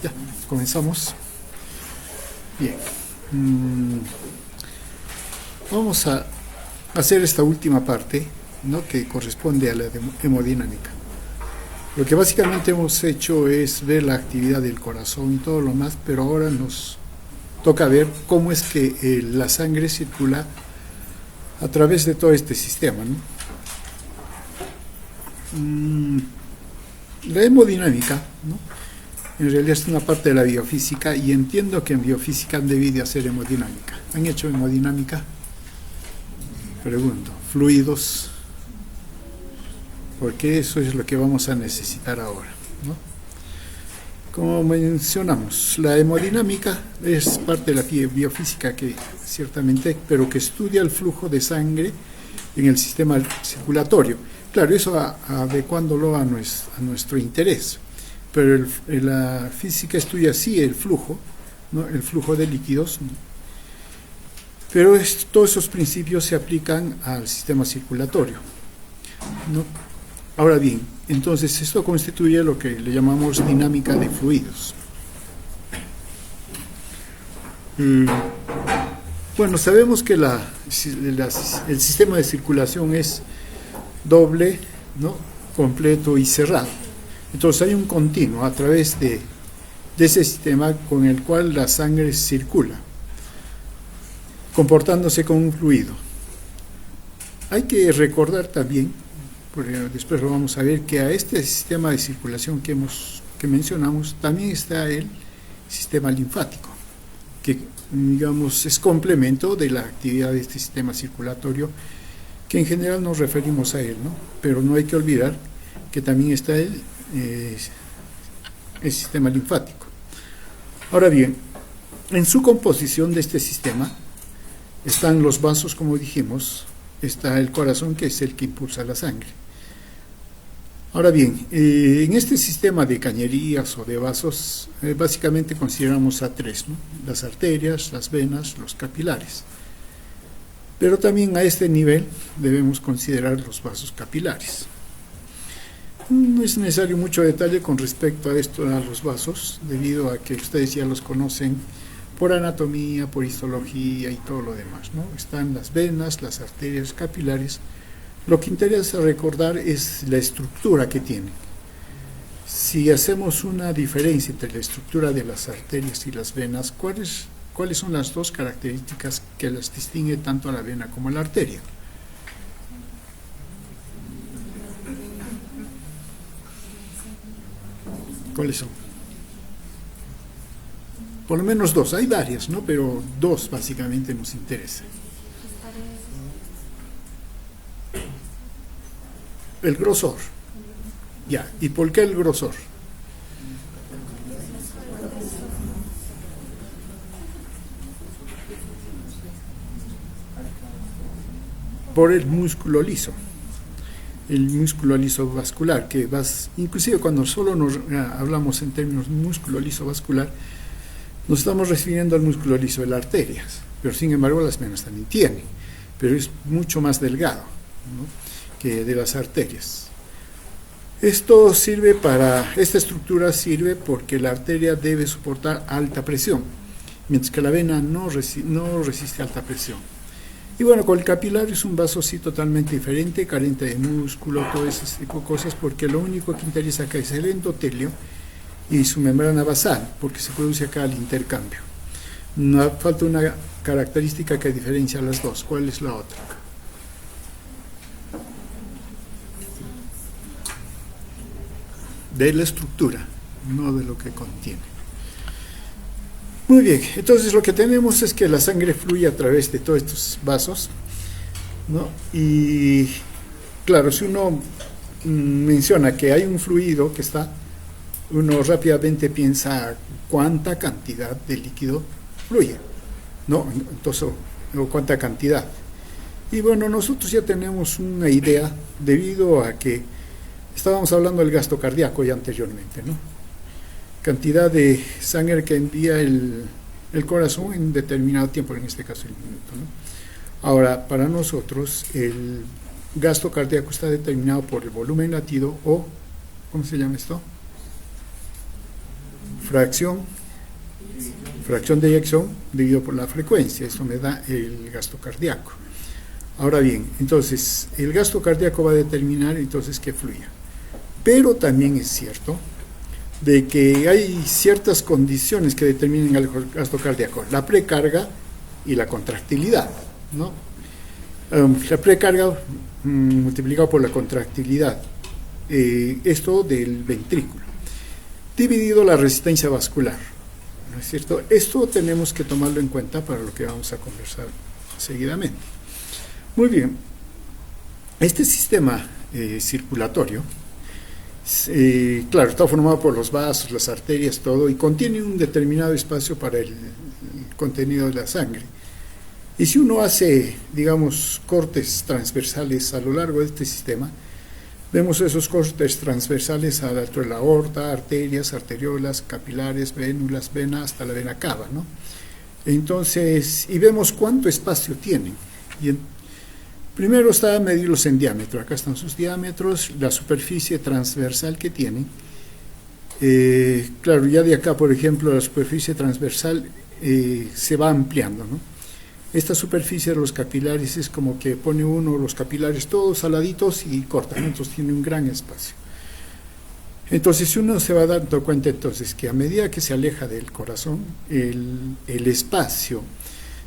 Ya, comenzamos. Bien. Vamos a hacer esta última parte, ¿no?, que corresponde a la hemodinámica. Lo que básicamente hemos hecho es ver la actividad del corazón y todo lo más, pero ahora nos toca ver cómo es que la sangre circula a través de todo este sistema, ¿no? La hemodinámica, ¿no?, en realidad es una parte de la biofísica, y entiendo que en biofísica han debido hacer hemodinámica. ¿Han hecho hemodinámica? Pregunto, fluidos, porque eso es lo que vamos a necesitar ahora, ¿no? Como mencionamos, la hemodinámica es parte de la biofísica, que ciertamente, pero que estudia el flujo de sangre en el sistema circulatorio. Claro, eso adecuándolo a nuestro interés, pero la física estudia sí el flujo, ¿no?, el flujo de líquidos, ¿no?, pero todos esos principios se aplican al sistema circulatorio, ¿no? Ahora bien, entonces esto constituye lo que le llamamos dinámica de fluidos. Bueno, sabemos que el sistema de circulación es doble, ¿no?, completo y cerrado. Entonces hay un continuo a través de ese sistema con el cual la sangre circula, comportándose como un fluido. Hay que recordar también, porque después lo vamos a ver, que a este sistema de circulación que mencionamos también está el sistema linfático, que, digamos, es complemento de la actividad de este sistema circulatorio, que en general nos referimos a él, ¿no? Pero no hay que olvidar que también está el sistema linfático. Ahora bien, en su composición de este sistema están los vasos, como dijimos, está el corazón, que es el que impulsa la sangre. Ahora bien, en este sistema de cañerías o de vasos, básicamente consideramos a tres, ¿no?, las arterias, las venas, los capilares. Pero también a este nivel debemos considerar los vasos capilares. No es necesario mucho detalle con respecto a esto, a los vasos, debido a que ustedes ya los conocen por anatomía, por histología y todo lo demás, ¿no? Están las venas, las arterias capilares. Lo que interesa recordar es la estructura que tienen. Si hacemos una diferencia entre la estructura de las arterias y las venas, ¿cuáles son las dos características que las distingue tanto a la vena como a la arteria? ¿Cuáles son? Por lo menos dos, hay varias, ¿no?, pero dos básicamente nos interesan. El grosor. Ya, ¿y por qué el grosor? Por el músculo liso. El músculo liso vascular, que inclusive cuando solo hablamos en términos de músculo liso vascular, nos estamos refiriendo al músculo liso de las arterias, pero sin embargo las venas también tienen, pero es mucho más delgado, ¿no?, que de las arterias. Esta estructura sirve porque la arteria debe soportar alta presión, mientras que la vena no resiste alta presión. Y bueno, con el capilar es un vaso sí totalmente diferente, carente de músculo, todo ese tipo de cosas, porque lo único que interesa acá es el endotelio y su membrana basal, porque se produce acá el intercambio. Falta una característica que diferencia las dos. ¿Cuál es la otra? De la estructura, no de lo que contiene. Muy bien, entonces lo que tenemos es que la sangre fluye a través de todos estos vasos, ¿no? Y claro, si uno menciona que hay un fluido que está, uno rápidamente piensa cuánta cantidad de líquido fluye, ¿no? Entonces, o cuánta cantidad. Y bueno, nosotros ya tenemos una idea debido a que estábamos hablando del gasto cardíaco ya anteriormente, ¿no? Cantidad de sangre que envía el corazón en determinado tiempo, en este caso el minuto, ¿no? Ahora, para nosotros el gasto cardíaco está determinado por el volumen latido o, ¿cómo se llama esto? fracción de eyección dividido por la frecuencia. Esto me da el gasto cardíaco. Ahora bien, entonces el gasto cardíaco va a determinar entonces que fluya. Pero también es cierto de que hay ciertas condiciones que determinan el gasto cardíaco: la precarga y la contractilidad, ¿no? La precarga multiplicado por la contractilidad, esto del ventrículo, dividido la resistencia vascular, ¿no es cierto? Esto tenemos que tomarlo en cuenta para lo que vamos a conversar seguidamente. Muy bien, este sistema circulatorio, claro, está formado por los vasos, las arterias, todo, y contiene un determinado espacio para el contenido de la sangre. Y si uno hace, digamos, cortes transversales a lo largo de este sistema, vemos esos cortes transversales a la altura de la aorta, arterias, arteriolas, capilares, vénulas, vena, hasta la vena cava, ¿no? Entonces, y vemos cuánto espacio tienen. Primero está a medirlos en diámetro. Acá están sus diámetros, la superficie transversal que tienen. Claro, ya de acá, por ejemplo, la superficie transversal se va ampliando, ¿no? Esta superficie de los capilares es como que pone uno los capilares todos saladitos y corta, ¿no? Entonces tiene un gran espacio. Entonces uno se va dando cuenta entonces que a medida que se aleja del corazón, el espacio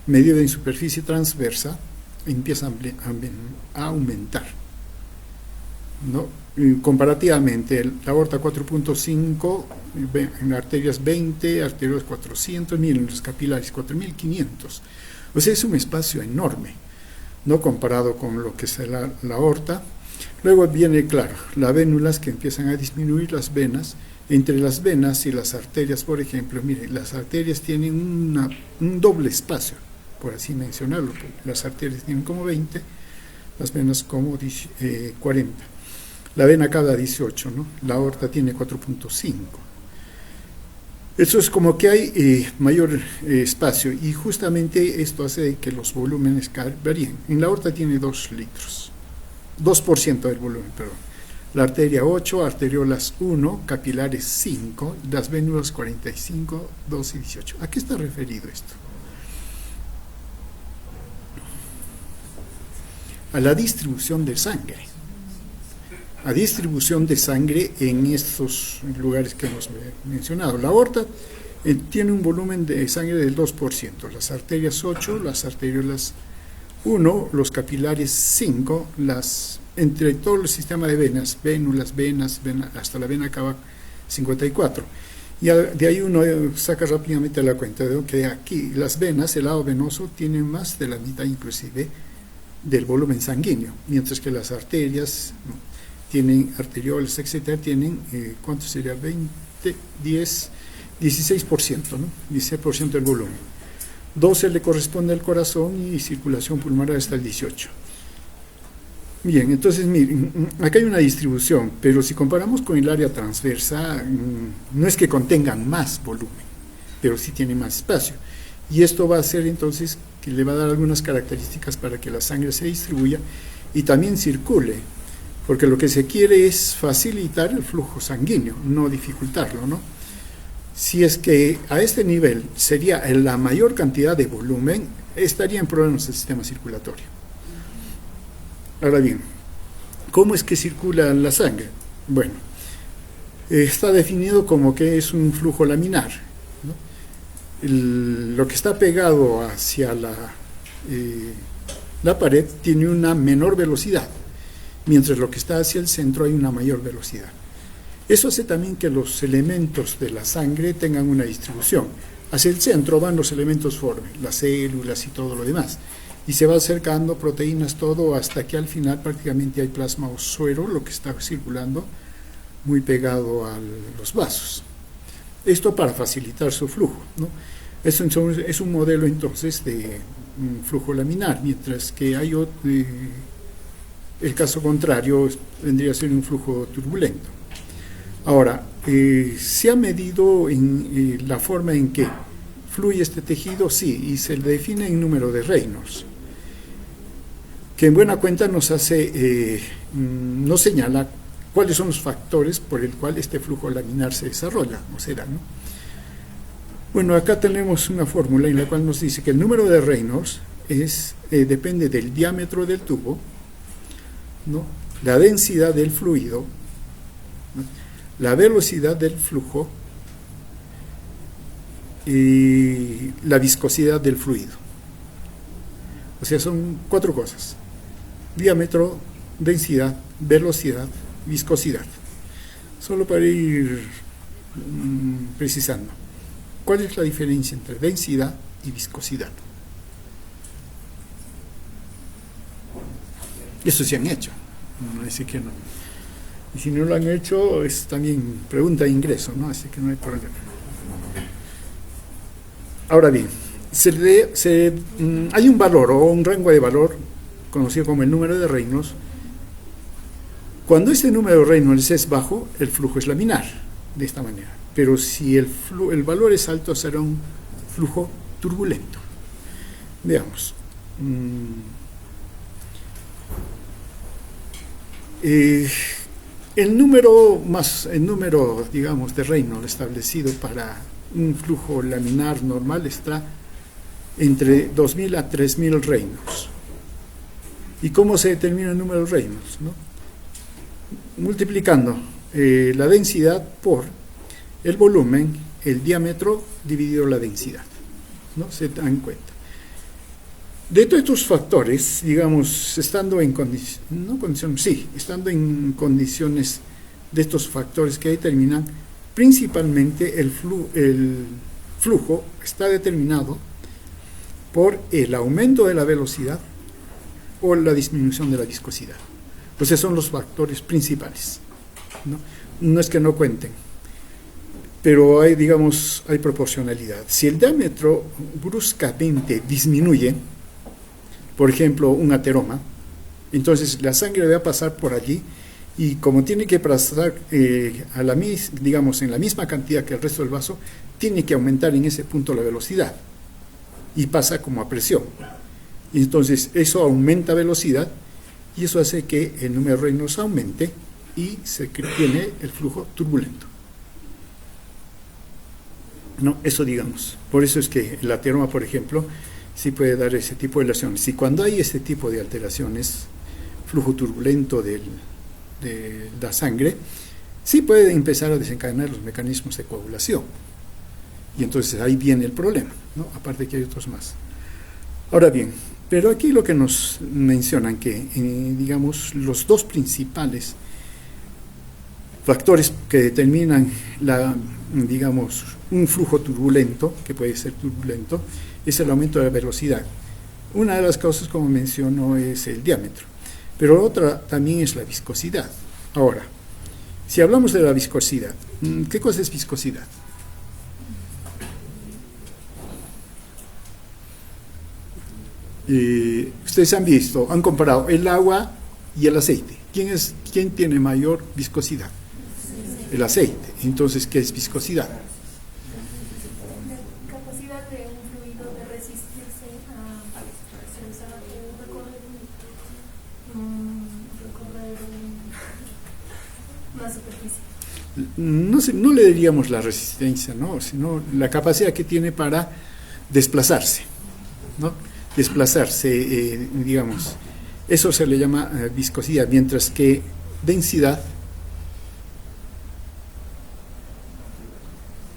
medido en superficie transversa empieza a aumentar, ¿no? Comparativamente, la aorta 4.5, en arterias 20, arterias 400, miren los capilares 4.500. O sea, es un espacio enorme, ¿no? Comparado con lo que es la aorta. Luego viene, claro, las vénulas que empiezan a disminuir, las venas. Entre las venas y las arterias, por ejemplo, miren, las arterias tienen un doble espacio, por así mencionarlo. Las arterias tienen como 20, las venas como 40. La vena cava 18, ¿no? La aorta tiene 4.5. Eso es como que hay mayor espacio, y justamente esto hace que los volúmenes varíen. En la aorta tiene 2 litros, 2% del volumen, perdón. La arteria 8, arteriolas 1, capilares 5, las vénulas 45, 2 y 18. ¿A qué está referido esto? A la distribución de sangre. A distribución de sangre en estos lugares que hemos mencionado. La aorta tiene un volumen de sangre del 2%, las arterias 8, las arteriolas 1, los capilares 5, entre todo el sistema de venas, vénulas, venas, hasta la vena cava 54. Y de ahí uno saca rápidamente la cuenta de que aquí las venas, el lado venoso, tiene más de la mitad inclusive del volumen sanguíneo, mientras que las arterias tienen, arteriolas, etcétera, tienen, ¿cuánto sería? 20, 10, 16%, ¿no? 16% del volumen. 12 le corresponde al corazón y circulación pulmonar hasta el 18%. Bien, entonces miren, acá hay una distribución, pero si comparamos con el área transversa, no es que contengan más volumen, pero sí tiene más espacio. Y esto va a hacer entonces que le va a dar algunas características para que la sangre se distribuya y también circule, porque lo que se quiere es facilitar el flujo sanguíneo, no dificultarlo, ¿no? Si es que a este nivel sería la mayor cantidad de volumen, estaría en problemas el sistema circulatorio. Ahora bien, ¿cómo es que circula la sangre? Bueno, está definido como que es un flujo laminar, ¿no? Lo que está pegado hacia la pared tiene una menor velocidad, mientras lo que está hacia el centro hay una mayor velocidad. Eso hace también que los elementos de la sangre tengan una distribución. Hacia el centro van los elementos formes, las células y todo lo demás, y se va acercando proteínas, todo, hasta que al final prácticamente hay plasma o suero, lo que está circulando muy pegado a los vasos. Esto para facilitar su flujo, ¿no? Eso es un modelo entonces de flujo laminar, mientras que hay el caso contrario vendría a ser un flujo turbulento. Ahora, se ha medido la forma en que fluye este tejido, sí, y se le define en número de Reynolds, que en buena cuenta nos señala cuáles son los factores por el cual este flujo laminar se desarrolla, o será, ¿no? Bueno, acá tenemos una fórmula en la cual nos dice que el número de Reynolds depende del diámetro del tubo, ¿no?, la densidad del fluido, ¿no?, la velocidad del flujo y la viscosidad del fluido. O sea, son 4 cosas: diámetro, densidad, velocidad, viscosidad. Solo para ir precisando, ¿cuál es la diferencia entre densidad y viscosidad? Eso se han hecho, así que no. Y si no lo han hecho, es también pregunta de ingreso, ¿no? Así que no hay problema. Ahora bien, hay un valor o un rango de valor conocido como el número de Reynolds. Cuando este número de Reynolds es bajo, el flujo es laminar, de esta manera. Pero si el valor es alto, será un flujo turbulento. Veamos. El número, digamos, de Reynolds establecido para un flujo laminar normal está entre 2000 a 3000 Reynolds. ¿Y cómo se determina el número de Reynolds, no? Multiplicando la densidad por el volumen, el diámetro dividido la densidad, ¿no? Se dan cuenta. De todos estos factores, digamos, estando en condiciones de estos factores que determinan, principalmente el flujo está determinado por el aumento de la velocidad o la disminución de la viscosidad. Pues esos son los factores principales, ¿no? No es que no cuenten, pero hay proporcionalidad. Si el diámetro bruscamente disminuye, por ejemplo, un ateroma, entonces la sangre va a pasar por allí y como tiene que pasar en la misma cantidad que el resto del vaso, tiene que aumentar en ese punto la velocidad y pasa como a presión. Y entonces eso aumenta velocidad y eso hace que el número de Reynolds aumente y se tiene el flujo turbulento. No, eso digamos. Por eso es que el ateroma, por ejemplo, sí puede dar ese tipo de alteraciones. Y cuando hay este tipo de alteraciones, flujo turbulento de la sangre, sí puede empezar a desencadenar los mecanismos de coagulación. Y entonces ahí viene el problema, ¿no? Aparte que hay otros más. Ahora bien, pero aquí lo que nos mencionan que, los dos principales factores que determinan un flujo turbulento, que puede ser turbulento, es el aumento de la velocidad. Una de las causas, como menciono, es el diámetro, pero otra también es la viscosidad. Ahora, si hablamos de la viscosidad, ¿qué cosa es viscosidad? Ustedes han comparado el agua y el aceite. ¿Quién tiene mayor viscosidad? El aceite. Entonces, ¿qué es viscosidad? La capacidad de un fluido de resistirse a recorrer una superficie. No le diríamos la resistencia, ¿no?, sino la capacidad que tiene para desplazarse, ¿no? Desplazarse, eso se le llama viscosidad, mientras que densidad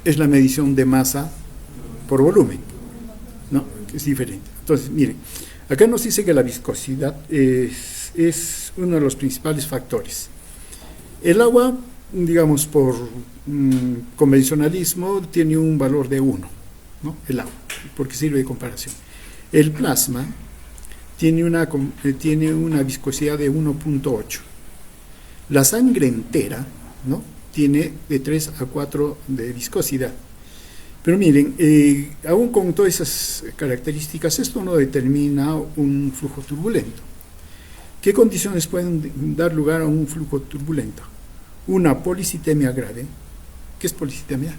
es la medición de masa por volumen, ¿no? Es diferente. Entonces, miren, acá nos dice que la viscosidad es uno de los principales factores. El agua, por convencionalismo, tiene un valor de 1, ¿no? El agua, porque sirve de comparación. El plasma tiene una viscosidad de 1.8. La sangre entera, ¿no?, tiene de 3 a 4 de viscosidad. Pero miren, aún con todas esas características, esto no determina un flujo turbulento. ¿Qué condiciones pueden dar lugar a un flujo turbulento? Una policitemia grave. ¿Qué es policitemia?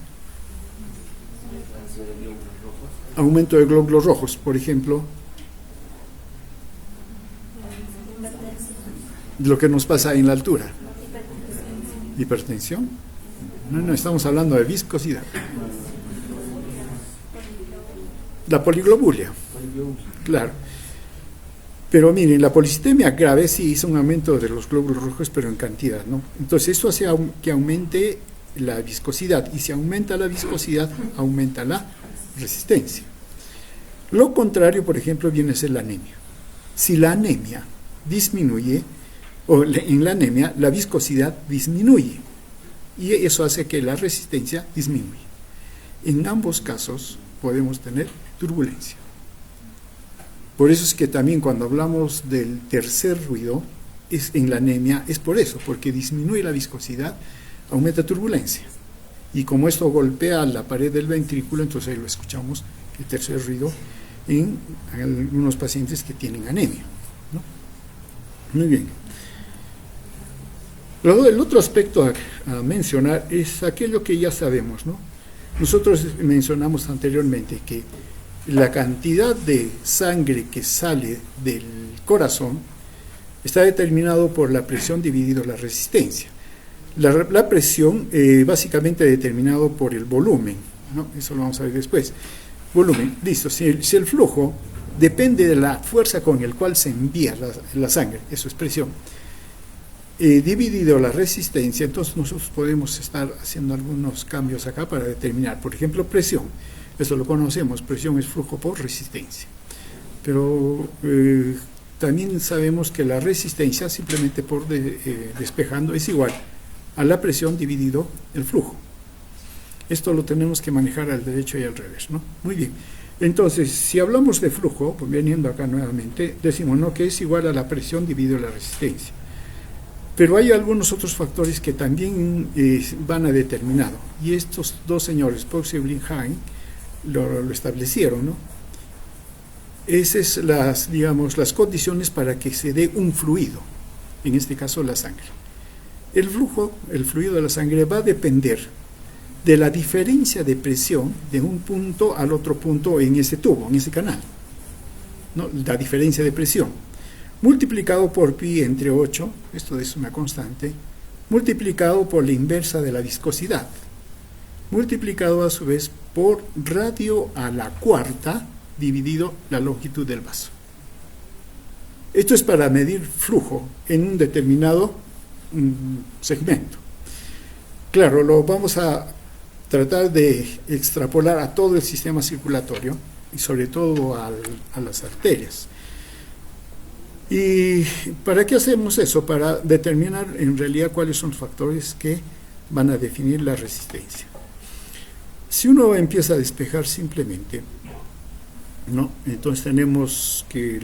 Aumento de glóbulos rojos, por ejemplo. Lo que nos pasa en la altura. ¿Hipertensión? No, estamos hablando de viscosidad. La poliglobulia, claro. Pero miren, la policitemia grave sí hizo un aumento de los glóbulos rojos, pero en cantidad, ¿no? Entonces eso hace que aumente la viscosidad, y si aumenta la viscosidad, aumenta la resistencia. Lo contrario, por ejemplo, viene a ser la anemia. Si la anemia disminuye, o en la anemia la viscosidad disminuye, y eso hace que la resistencia disminuya. En ambos casos podemos tener turbulencia. Por eso es que también cuando hablamos del tercer ruido, en la anemia, es por eso, porque disminuye la viscosidad, aumenta turbulencia. Y como esto golpea la pared del ventrículo, entonces ahí lo escuchamos, el tercer ruido, en algunos pacientes que tienen anemia, ¿no? Muy bien. Luego, el otro aspecto a mencionar es aquello que ya sabemos, ¿no? Nosotros mencionamos anteriormente que la cantidad de sangre que sale del corazón está determinado por la presión dividido la resistencia. La presión básicamente determinado por el volumen, ¿no? Eso lo vamos a ver después. Volumen, listo. Si el flujo depende de la fuerza con el cual se envía la sangre, eso es presión, dividido la resistencia, entonces nosotros podemos estar haciendo algunos cambios acá para determinar, por ejemplo, presión. Eso lo conocemos, presión es flujo por resistencia. Pero también sabemos que la resistencia, simplemente por despejando, es igual a la presión dividido el flujo. Esto lo tenemos que manejar al derecho y al revés, ¿no? Muy bien. Entonces, si hablamos de flujo, pues viniendo acá nuevamente, decimos, ¿no?, que es igual a la presión dividido la resistencia. Pero hay algunos otros factores que también van a determinado. Y estos dos señores, Poux y Brinheim, lo establecieron, ¿no? Esas son las condiciones para que se dé un fluido, en este caso la sangre. El fluido de la sangre va a depender de la diferencia de presión de un punto al otro punto en ese tubo, en ese canal, ¿no? La diferencia de presión, multiplicado por pi entre 8, esto es una constante, multiplicado por la inversa de la viscosidad, multiplicado a su vez por radio a la cuarta dividido la longitud del vaso. Esto es para medir flujo en un determinado segmento. Claro, lo vamos a tratar de extrapolar a todo el sistema circulatorio y sobre todo a las arterias. ¿Y para qué hacemos eso? Para determinar en realidad cuáles son los factores que van a definir la resistencia. Si uno empieza a despejar simplemente, ¿no?, entonces tenemos que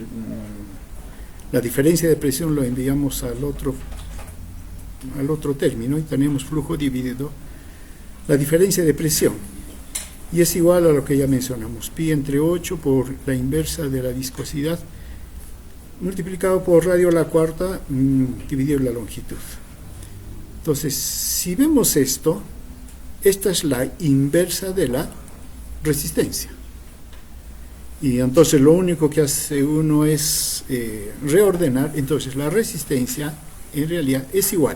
la diferencia de presión lo enviamos al otro término y tenemos flujo dividido la diferencia de presión, y es igual a lo que ya mencionamos, pi entre 8 por la inversa de la viscosidad multiplicado por radio a la cuarta dividido la longitud. Entonces, si vemos esto, esta es la inversa de la resistencia, y entonces lo único que hace uno es reordenar. Entonces la resistencia en realidad es igual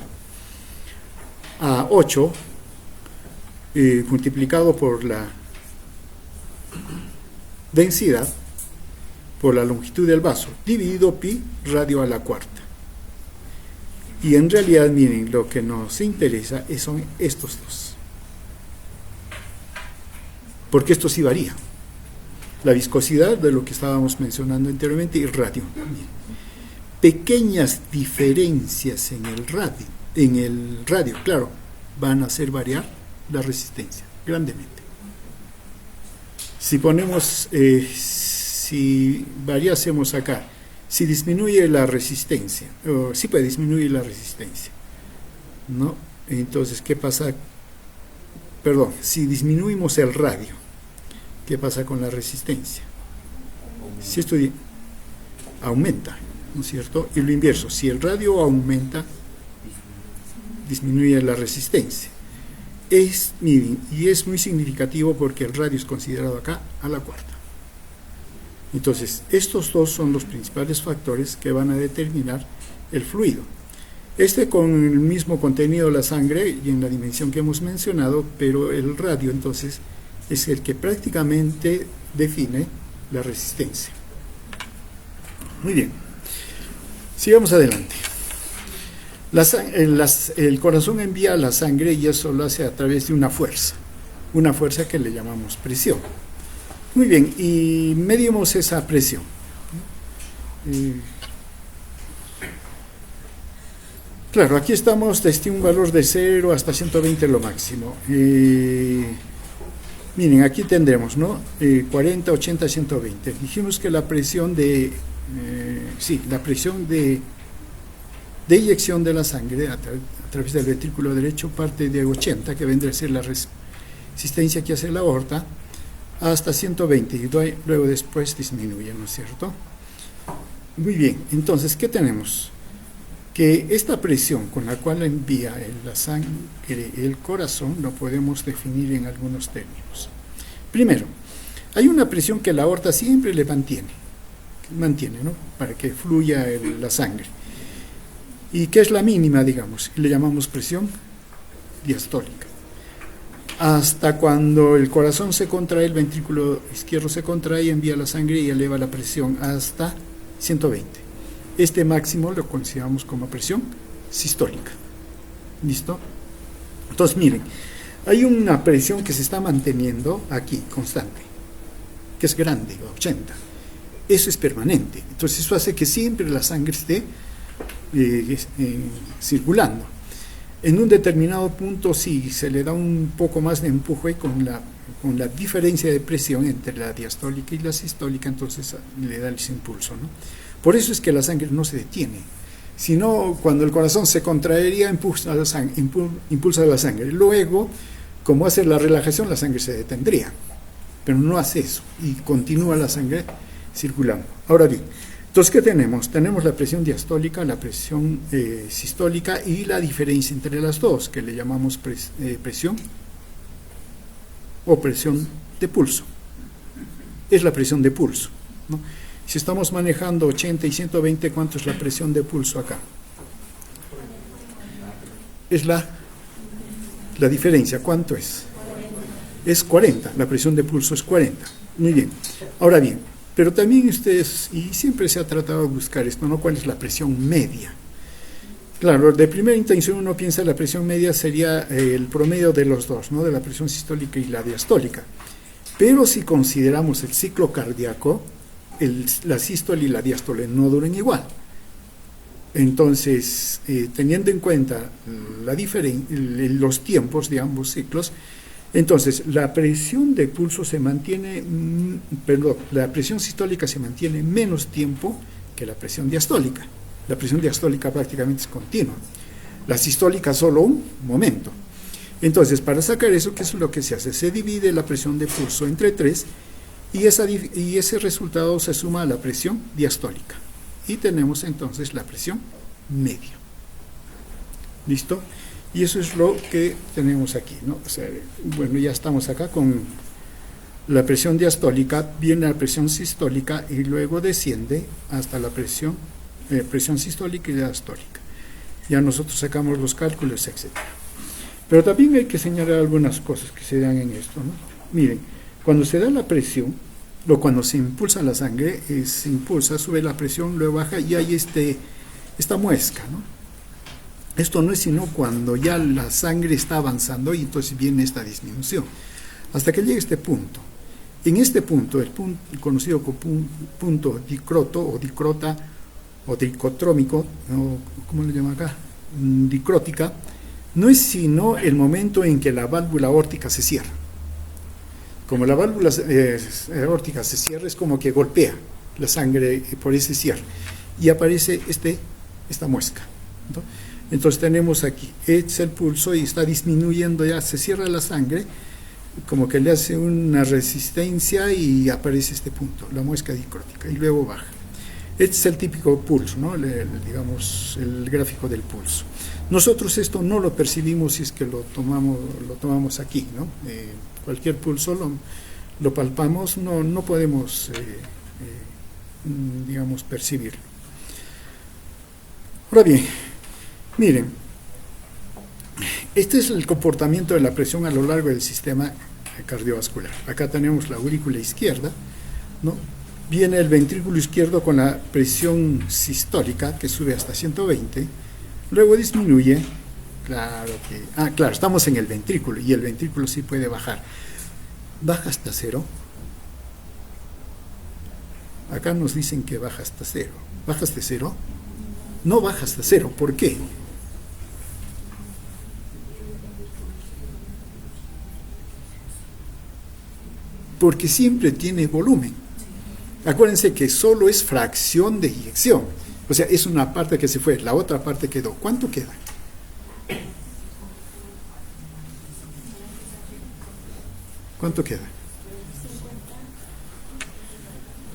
a 8 multiplicado por la densidad por la longitud del vaso dividido pi radio a la cuarta. Y en realidad, miren, lo que nos interesa son estos dos, porque esto sí varía, la viscosidad de lo que estábamos mencionando anteriormente y el radio también. Pequeñas diferencias en el radio, claro, van a hacer variar la resistencia grandemente. Si ponemos, si variásemos acá, si disminuye la resistencia, o sí puede disminuir la resistencia, ¿no? Entonces, ¿qué pasa? Perdón, si disminuimos el radio, ¿qué pasa con la resistencia? Si esto aumenta, ¿no es cierto? Y lo inverso, si el radio aumenta, disminuye la resistencia. Y es muy significativo porque el radio es considerado acá a la cuarta. Entonces, estos dos son los principales factores que van a determinar el fluido. Con el mismo contenido de la sangre y en la dimensión que hemos mencionado, pero el radio entonces es el que prácticamente define la resistencia. Muy bien, sigamos adelante. El corazón envía la sangre y eso lo hace a través de una fuerza que le llamamos presión. Muy bien, y medimos esa presión. Claro, aquí estamos desde un valor de 0 hasta 120 lo máximo. Miren, aquí tendremos, ¿no? 40, 80, 120. Dijimos que la presión la presión de eyección de la sangre a través del ventrículo derecho parte de 80, que vendría a ser la resistencia que hace la aorta, hasta 120 y luego después disminuye, ¿no es cierto? Muy bien, entonces, ¿qué tenemos? Que esta presión con la cual envía la sangre el corazón lo podemos definir en algunos términos. Primero, hay una presión que la aorta siempre le mantiene, ¿no? Para que fluya la sangre. ¿Y qué es la mínima, digamos? Le llamamos presión diastólica. Hasta cuando el corazón se contrae, el ventrículo izquierdo se contrae, envía la sangre y eleva la presión hasta 120. Este máximo lo consideramos como presión sistólica. ¿Listo? Entonces, miren, hay una presión que se está manteniendo aquí, constante, que es grande, 80. Eso es permanente. Entonces, eso hace que siempre la sangre esté circulando. En un determinado punto, si se le da un poco más de empuje con la diferencia de presión entre la diastólica y la sistólica, entonces le da ese impulso, ¿no? Por eso es que la sangre no se detiene. Si no, cuando el corazón se contraería, impulsa la sangre. Luego, como hace la relajación, la sangre se detendría. Pero no hace eso y continúa la sangre circulando. Ahora bien, entonces, ¿qué tenemos? Tenemos la presión diastólica, la presión sistólica y la diferencia entre las dos, que le llamamos presión o presión de pulso. Es la presión de pulso, ¿no? Si estamos manejando 80 y 120, ¿cuánto es la presión de pulso acá? Es la diferencia, ¿cuánto es? Es 40, la presión de pulso es 40. Muy bien. Ahora bien, pero también ustedes, y siempre se ha tratado de buscar esto, ¿no? ¿Cuál es la presión media? Claro, de primera intención uno piensa la presión media sería el promedio de los dos, ¿no? De la presión sistólica y la diastólica. Pero si consideramos el ciclo cardíaco, la sístole y la diástole no duran igual. Entonces, teniendo en cuenta los tiempos de ambos ciclos, entonces la presión de pulso se mantiene, la presión sistólica se mantiene menos tiempo que la presión diastólica. La presión diastólica prácticamente es continua. La sistólica solo un momento. Entonces, para sacar eso, ¿qué es lo que se hace? Se divide la presión de pulso entre 3 y ese resultado se suma a la presión diastólica. Y tenemos entonces la presión media. ¿Listo? Y eso es lo que tenemos aquí, ¿no? O sea, bueno, ya estamos acá con la presión diastólica, viene la presión sistólica y luego desciende hasta la presión sistólica y diastólica. Ya nosotros sacamos los cálculos, etc. Pero también hay que señalar algunas cosas que se dan en esto, ¿no? Miren, cuando se da la presión, o cuando se impulsa la sangre, sube la presión, luego baja y hay esta muesca, ¿no? Esto no es sino cuando ya la sangre está avanzando y entonces viene esta disminución, hasta que llega este punto. En este punto, el punto conocido como punto dicroto o dicrota o dicotrómico, o ¿cómo le llaman acá? Dicrótica, no es sino el momento en que la válvula aórtica se cierra. Como la válvula aórtica se cierra, es como que golpea la sangre por ese cierre y aparece esta muesca, ¿no? Entonces tenemos aquí, es el pulso y está disminuyendo, ya se cierra la sangre, como que le hace una resistencia y aparece este punto, la muesca dicrótica, y luego baja. Este es el típico pulso, ¿no? Digamos, el gráfico del pulso. Nosotros esto no lo percibimos si es que lo tomamos aquí, ¿no? Cualquier pulso lo palpamos, no podemos, digamos, percibirlo. Ahora bien, miren, este es el comportamiento de la presión a lo largo del sistema cardiovascular. Acá tenemos la aurícula izquierda, ¿no? Viene el ventrículo izquierdo con la presión sistólica que sube hasta 120, luego disminuye, claro, estamos en el ventrículo y el ventrículo sí puede bajar. Baja hasta cero. Acá nos dicen que baja hasta cero. ¿Baja hasta cero? No baja hasta cero. ¿Por qué? Porque siempre tiene volumen. Acuérdense que solo es fracción de eyección. O sea, es una parte que se fue, la otra parte quedó. ¿Cuánto queda? ¿Cuánto queda?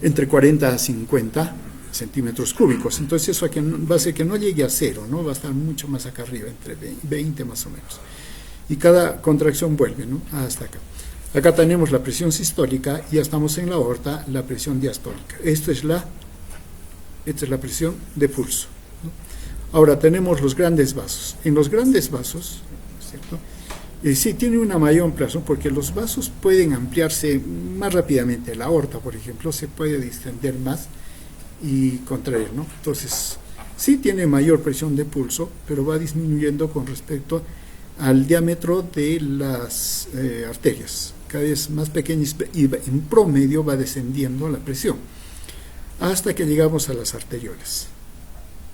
Entre 40 a 50 centímetros cúbicos. Entonces eso aquí va a ser que no llegue a cero, ¿no? Va a estar mucho más acá arriba, entre 20 más o menos. Y cada contracción vuelve, ¿no? Hasta acá. Acá tenemos la presión sistólica, ya estamos en la aorta, la presión diastólica. Esta es la presión de pulso, ¿no? Ahora tenemos los grandes vasos. En los grandes vasos, ¿cierto? Sí, tiene una mayor ampliación porque los vasos pueden ampliarse más rápidamente. La aorta, por ejemplo, se puede distender más y contraer, ¿no? Entonces, sí tiene mayor presión de pulso, pero va disminuyendo con respecto al diámetro de las arterias. Cada vez más pequeñas y en promedio va descendiendo la presión hasta que llegamos a las arteriolas,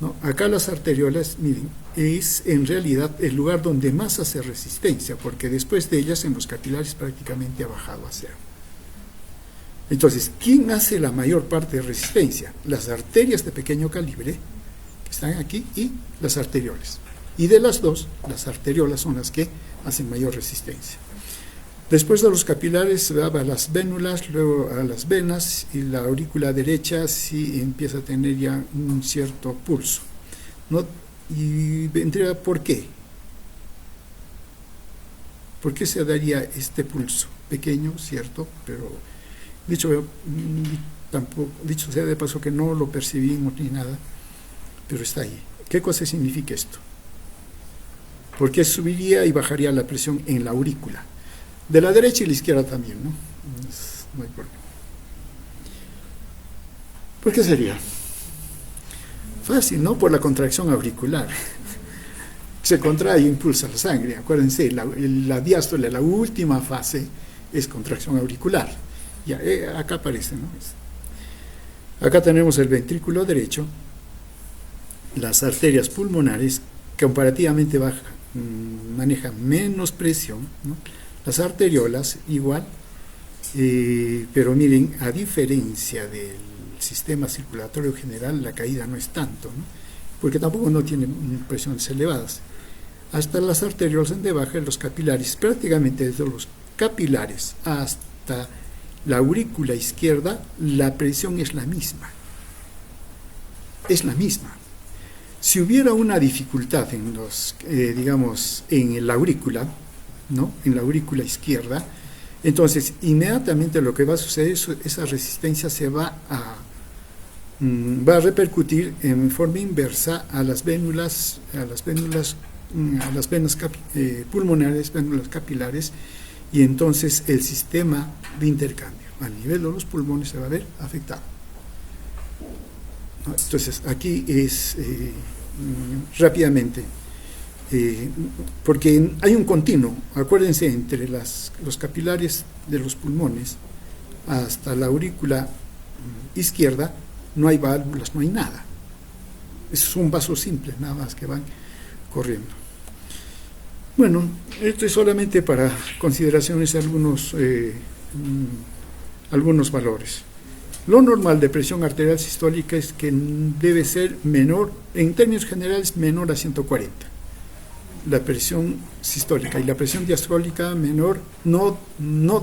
¿no? Acá las arteriolas, miren, es en realidad el lugar donde más hace resistencia, porque después de ellas en los capilares prácticamente ha bajado a cero. Entonces, ¿quién hace la mayor parte de resistencia? Las arterias de pequeño calibre, que están aquí, y las arteriolas. Y de las dos, las arteriolas son las que hacen mayor resistencia. Después de los capilares va a las vénulas, luego a las venas, y la aurícula derecha sí empieza a tener ya un cierto pulso, ¿no? Y vendría, ¿por qué? ¿Por qué se daría este pulso? Pequeño, cierto, pero dicho sea de paso que no lo percibimos ni nada, pero está ahí. ¿Qué cosa significa esto? Porque subiría y bajaría la presión en la aurícula. De la derecha y la izquierda también, ¿no? No hay problema. ¿Por qué sería? Fácil, ¿no? Por la contracción auricular. Se contrae e impulsa la sangre. Acuérdense, la diástole, la última fase, es contracción auricular. Ya, acá aparece, ¿no? Acá tenemos el ventrículo derecho, las arterias pulmonares, comparativamente manejan menos presión, ¿no? Las arteriolas igual, pero miren, a diferencia del sistema circulatorio general, la caída no es tanto, ¿no? Porque tampoco no tiene presiones elevadas. Hasta las arteriolas donde bajan los capilares, prácticamente desde los capilares hasta la aurícula izquierda, la presión es la misma. Es la misma. Si hubiera una dificultad en en la aurícula, ¿no? En la aurícula izquierda, entonces inmediatamente lo que va a suceder es esa resistencia se va a repercutir en forma inversa a las venas pulmonares, vénulas capilares, y entonces el sistema de intercambio a nivel de los pulmones se va a ver afectado. Entonces aquí es rápidamente, porque hay un continuo, acuérdense, entre los capilares de los pulmones hasta la aurícula izquierda no hay válvulas, no hay nada. Es un vaso simple, nada más que van corriendo. Bueno, esto es solamente para consideraciones algunos valores. Lo normal de presión arterial sistólica es que debe ser menor, en términos generales, menor a 140. La presión sistólica, y la presión diastólica menor no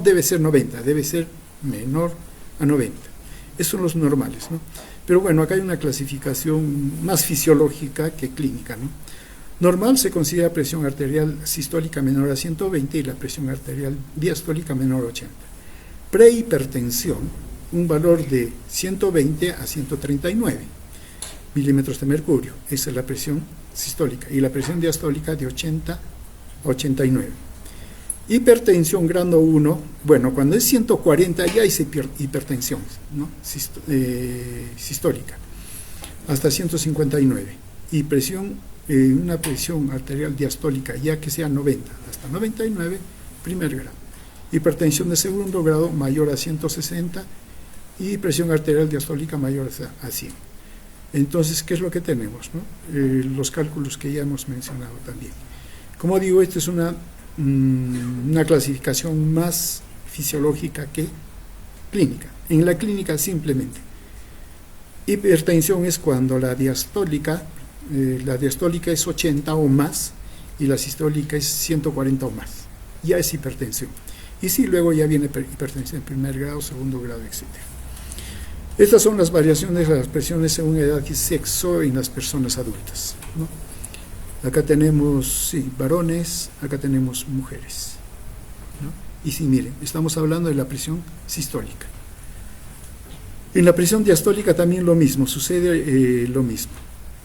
debe ser 90, debe ser menor a 90. Esos son los normales, ¿no? Pero bueno, acá hay una clasificación más fisiológica que clínica, ¿no? Normal se considera presión arterial sistólica menor a 120 y la presión arterial diastólica menor a 80. Prehipertensión, un valor de 120 a 139 milímetros de mercurio. Esa es la presión sistólica. Y la presión diastólica de 80 a 89. Hipertensión grado 1, bueno, cuando es 140 ya es hipertensión, ¿no? Sistólica, hasta 159. Y una presión arterial diastólica, ya que sea 90, hasta 99, primer grado. Hipertensión de segundo grado mayor a 160 y presión arterial diastólica mayor a 100. Entonces, ¿qué es lo que tenemos, no? Los cálculos que ya hemos mencionado también. Como digo, esta es una clasificación más fisiológica que clínica. En la clínica simplemente, hipertensión es cuando la diastólica es 80 o más y la sistólica es 140 o más. Ya es hipertensión. Y sí, luego ya viene hipertensión en primer grado, segundo grado, etc. Estas son las variaciones de las presiones según edad y sexo en las personas adultas, ¿no? Acá tenemos, sí, varones, acá tenemos mujeres, ¿no? Y sí, miren, estamos hablando de la presión sistólica. En la presión diastólica también lo mismo, sucede lo mismo,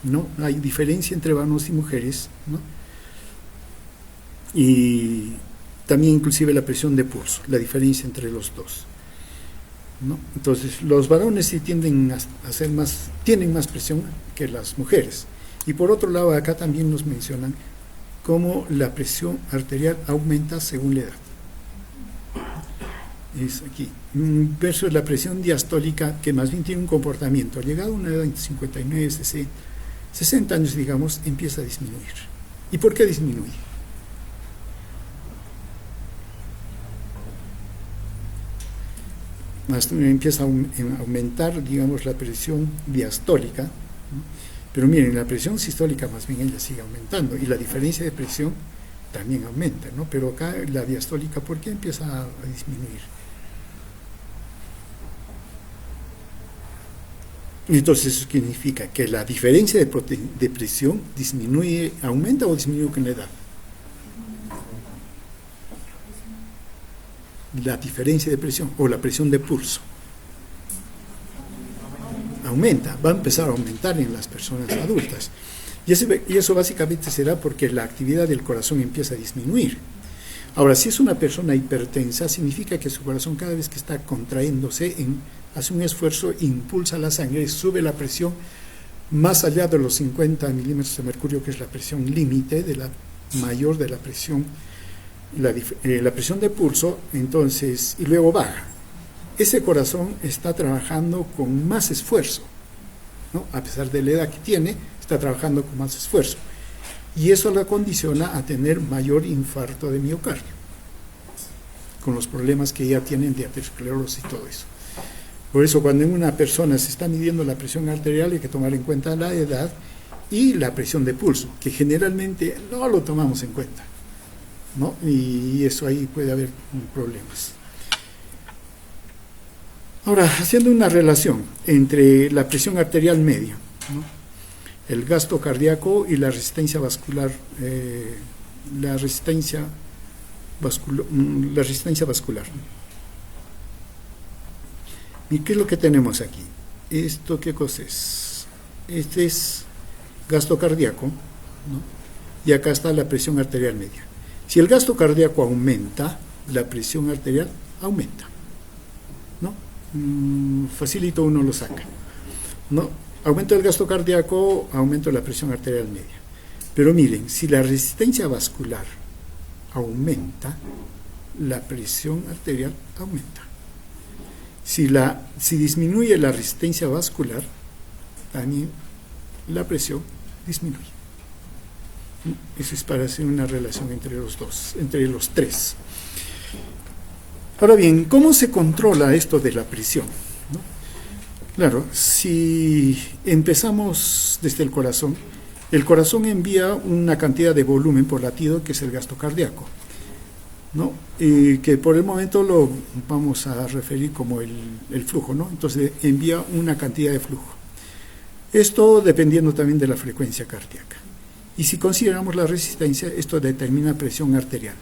¿no? Hay diferencia entre varones y mujeres, ¿no? Y también inclusive la presión de pulso, la diferencia entre los dos, ¿no? Entonces, los varones sí tienden a tienen más presión que las mujeres. Y por otro lado, acá también nos mencionan cómo la presión arterial aumenta según la edad. Es aquí. Versus la presión diastólica, que más bien tiene un comportamiento. Llegado a una edad de 59, 60 años, digamos, empieza a disminuir. ¿Y por qué disminuye? Empieza a aumentar, digamos, la presión diastólica, ¿no? Pero miren, la presión sistólica más bien ella sigue aumentando y la diferencia de presión también aumenta, ¿no? Pero acá la diastólica, ¿por qué empieza a disminuir? Entonces eso significa que la diferencia de presión disminuye, aumenta o disminuye con la edad. La diferencia de presión o la presión de pulso aumenta, va a empezar a aumentar en las personas adultas. Y eso básicamente será porque la actividad del corazón empieza a disminuir. Ahora, si es una persona hipertensa, significa que su corazón cada vez que está contrayéndose, hace un esfuerzo, impulsa la sangre, sube la presión más allá de los 50 milímetros de mercurio, que es la presión límite de la mayor de la presión, la presión de pulso, entonces, y luego baja. Ese corazón está trabajando con más esfuerzo, ¿no? A pesar de la edad que tiene, está trabajando con más esfuerzo. Y eso la condiciona a tener mayor infarto de miocardio, con los problemas que ya tienen de aterosclerosis y todo eso. Por eso, cuando en una persona se está midiendo la presión arterial, hay que tomar en cuenta la edad y la presión de pulso, que generalmente no lo tomamos en cuenta, ¿no? Y eso ahí puede haber problemas. Ahora, haciendo una relación entre la presión arterial media, ¿no? El gasto cardíaco y la resistencia vascular, la resistencia vascular. ¿Y qué es lo que tenemos aquí? ¿Esto qué cosa es? Este es gasto cardíaco, ¿no? Y acá está la presión arterial media. Si el gasto cardíaco aumenta, la presión arterial aumenta, ¿no? Facilito uno lo saca, ¿no? Aumento el gasto cardíaco, aumento la presión arterial media. Pero miren, si la resistencia vascular aumenta, la presión arterial aumenta. Si disminuye la resistencia vascular, también la presión disminuye. Eso es para hacer una relación entre los dos, entre los tres. Ahora bien, ¿cómo se controla esto de la presión? ¿No? Claro, si empezamos desde el corazón envía una cantidad de volumen por latido, que es el gasto cardíaco, ¿no? Y que por el momento lo vamos a referir como el flujo, ¿no? Entonces envía una cantidad de flujo. Esto dependiendo también de la frecuencia cardíaca. Y si consideramos la resistencia, esto determina presión arterial.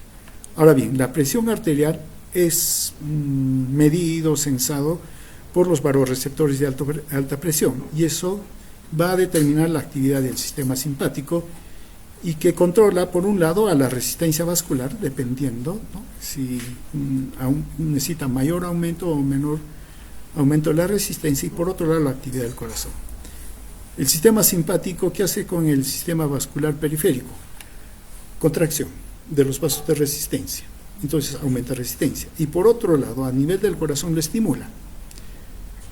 Ahora bien, la presión arterial es medido, censado por los vasoreceptores de alta presión, y eso va a determinar la actividad del sistema simpático y que controla, por un lado, a la resistencia vascular, dependiendo, ¿no?, si necesita mayor aumento o menor aumento de la resistencia, y por otro lado, la actividad del corazón. El sistema simpático, ¿qué hace con el sistema vascular periférico? Contracción de los vasos de resistencia, entonces aumenta resistencia. Y por otro lado, a nivel del corazón lo estimula.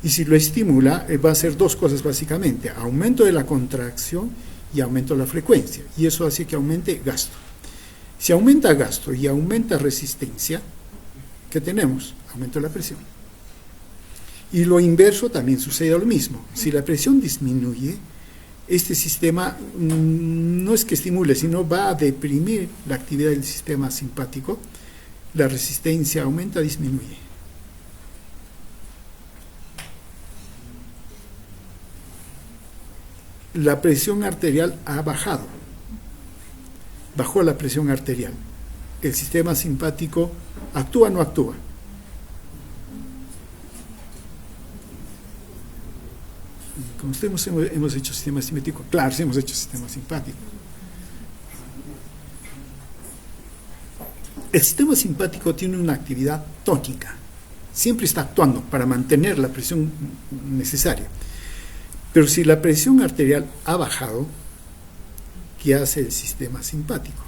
Y si lo estimula, va a hacer dos cosas básicamente: aumento de la contracción y aumento de la frecuencia, y eso hace que aumente gasto. Si aumenta gasto y aumenta resistencia, ¿qué tenemos? Aumento de la presión. Y lo inverso también sucede lo mismo. Si la presión disminuye, este sistema no es que estimule, sino va a deprimir la actividad del sistema simpático. La resistencia aumenta, disminuye. La presión arterial ha bajado. Bajó la presión arterial. El sistema simpático actúa o no actúa. Como ustedes hemos hecho sistema simpático, claro, sí hemos hecho sistema simpático. El sistema simpático tiene una actividad tónica, siempre está actuando para mantener la presión necesaria. Pero si la presión arterial ha bajado, ¿qué hace el sistema simpático?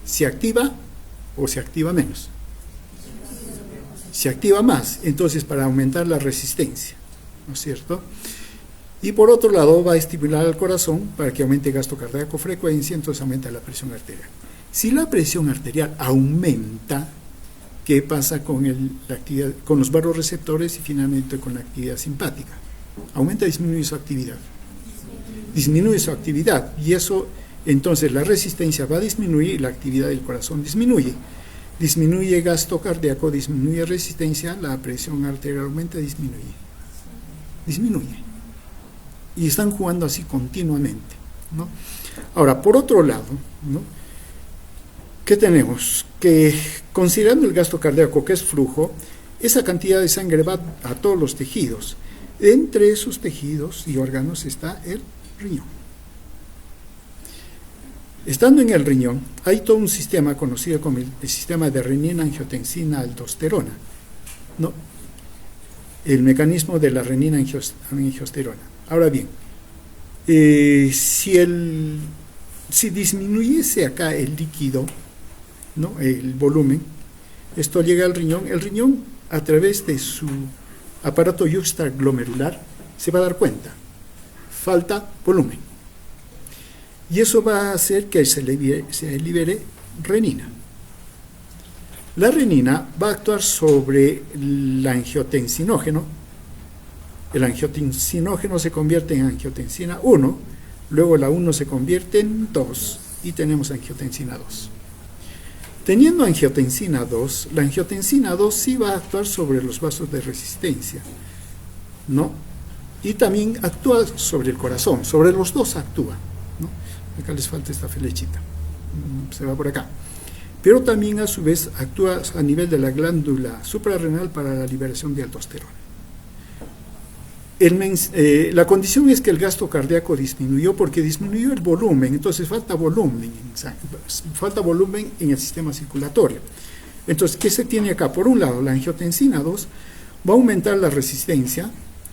¿Se activa o se activa menos? Se activa más, entonces para aumentar la resistencia, ¿no es cierto? Y por otro lado va a estimular al corazón para que aumente gasto cardíaco, frecuencia, entonces aumenta la presión arterial. Si la presión arterial aumenta, ¿qué pasa con la actividad, con los vasoreceptores y finalmente con la actividad simpática? Aumenta, disminuye su actividad. Disminuye su actividad, y eso, entonces la resistencia va a disminuir y la actividad del corazón disminuye. Disminuye gasto cardíaco, disminuye resistencia, la presión arterial aumenta, disminuye. Y están jugando así continuamente, ¿no? Ahora, por otro lado, ¿no?, ¿qué tenemos? Que considerando el gasto cardíaco, que es flujo, esa cantidad de sangre va a todos los tejidos. Entre esos tejidos y órganos está el riñón. Estando en el riñón, hay todo un sistema conocido como el sistema de renina, angiotensina, aldosterona, ¿no? El mecanismo de la renina, angiosterona. Ahora bien, si disminuyese acá el líquido, ¿no?, el volumen, esto llega al riñón. El riñón, a través de su aparato yuxtaglomerular, se va a dar cuenta: falta volumen. Y eso va a hacer que se libere renina. La renina va a actuar sobre el angiotensinógeno. El angiotensinógeno se convierte en angiotensina 1, luego la 1 se convierte en 2 y tenemos angiotensina 2. Teniendo angiotensina 2, la angiotensina 2 sí va a actuar sobre los vasos de resistencia, ¿no? Y también actúa sobre el corazón, sobre los dos actúa, ¿no? Acá les falta esta flechita, se va por acá. Pero también a su vez actúa a nivel de la glándula suprarrenal para la liberación de aldosterona. La condición es que el gasto cardíaco disminuyó porque disminuyó el volumen, entonces falta volumen en el sistema circulatorio. Entonces, ¿qué se tiene acá? Por un lado, la angiotensina 2 va a aumentar la resistencia,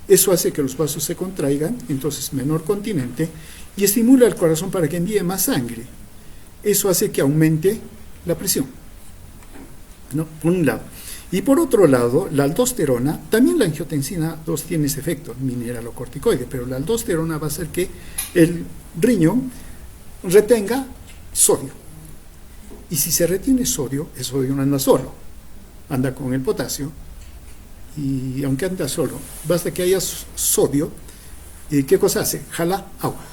eso hace que los vasos se contraigan, entonces menor continente, y estimula al corazón para que envíe más sangre. Eso hace que aumente la presión, ¿no? Por un lado. Y por otro lado, la aldosterona, también la angiotensina 2 tiene ese efecto mineralocorticoide, pero la aldosterona va a hacer que el riñón retenga sodio. Y si se retiene sodio, el sodio no anda solo, anda con el potasio, y aunque anda solo, basta que haya sodio, ¿y qué cosa hace? Jala agua.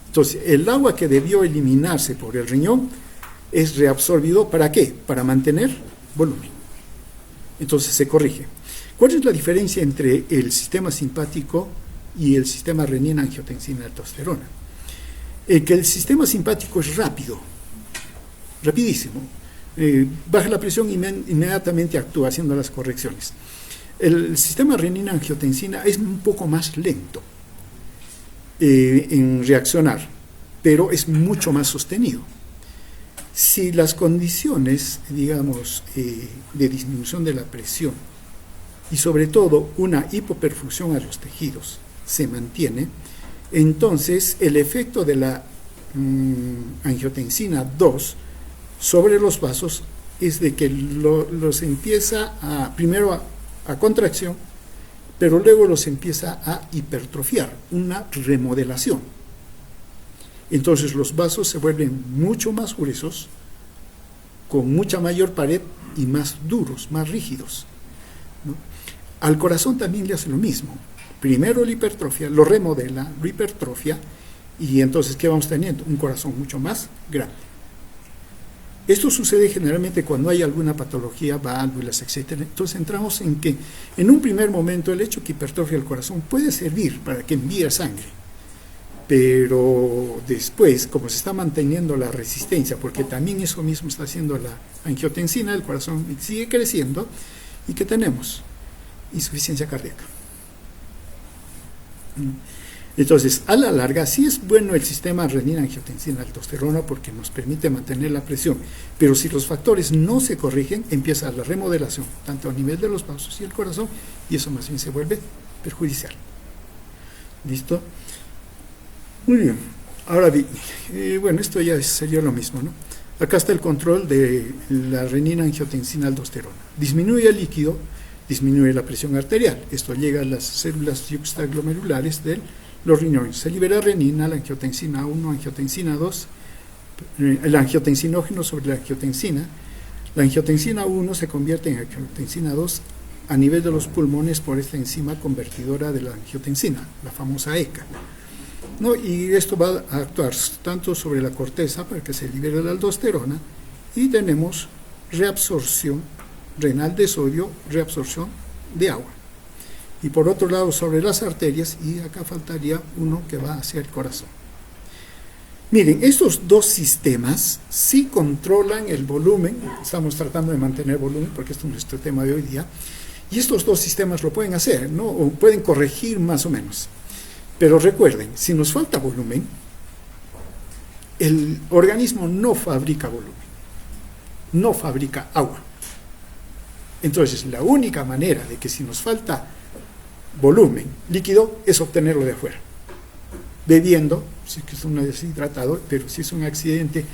Entonces, el agua que debió eliminarse por el riñón es reabsorbido, ¿para qué? Para mantener volumen. Entonces se corrige. ¿Cuál es la diferencia entre el sistema simpático y el sistema renina, angiotensina, aldosterona? Que el sistema simpático es rápido, rapidísimo. Baja la presión y inmediatamente actúa haciendo las correcciones. El sistema renina, angiotensina es un poco más lento en reaccionar. pero es mucho más sostenido. Si las condiciones, digamos, de disminución de la presión y sobre todo una hipoperfusión a los tejidos se mantiene, entonces el efecto de la angiotensina 2 sobre los vasos es de que los empieza primero a contracción, pero luego los empieza a hipertrofiar, una remodelación. Entonces los vasos se vuelven mucho más gruesos, con mucha mayor pared y más duros, más rígidos, ¿no? Al corazón también le hace lo mismo. Primero la hipertrofia, lo remodela, lo hipertrofia, y entonces ¿qué vamos teniendo? Un corazón mucho más grande. Esto sucede generalmente cuando hay alguna patología, válvulas, etc. Entonces entramos en que en un primer momento el hecho que hipertrofia el corazón puede servir para que envíe sangre, pero después, como se está manteniendo la resistencia, porque también eso mismo está haciendo la angiotensina, el corazón sigue creciendo, ¿y qué tenemos? Insuficiencia cardíaca. Entonces, a la larga, sí es bueno el sistema renina-angiotensina-aldosterona porque nos permite mantener la presión, pero si los factores no se corrigen, empieza la remodelación, tanto a nivel de los vasos y el corazón, y eso más bien se vuelve perjudicial. ¿Listo? Muy bien. Ahora bien, bueno, esto ya sería lo mismo, ¿no? Acá está el control de la renina-angiotensina-aldosterona. Disminuye el líquido, disminuye la presión arterial. Esto llega a las células yuxtaglomerulares de los riñones. Se libera renina, la angiotensina 1, angiotensina 2, el angiotensinógeno sobre la angiotensina. La angiotensina 1 se convierte en angiotensina 2 a nivel de los pulmones por esta enzima convertidora de la angiotensina, la famosa ECA, ¿no? Y esto va a actuar tanto sobre la corteza para que se libere la aldosterona, y tenemos reabsorción renal de sodio, reabsorción de agua. Y por otro lado sobre las arterias, y acá faltaría uno que va hacia el corazón. Miren, estos dos sistemas sí controlan el volumen, estamos tratando de mantener volumen porque este es nuestro tema de hoy día, y estos dos sistemas lo pueden hacer, ¿no? O pueden corregir más o menos. Pero recuerden, si nos falta volumen, el organismo no fabrica volumen, no fabrica agua. Entonces, la única manera de que si nos falta volumen líquido es obtenerlo de afuera, bebiendo, si es un deshidratado, pero si es un accidente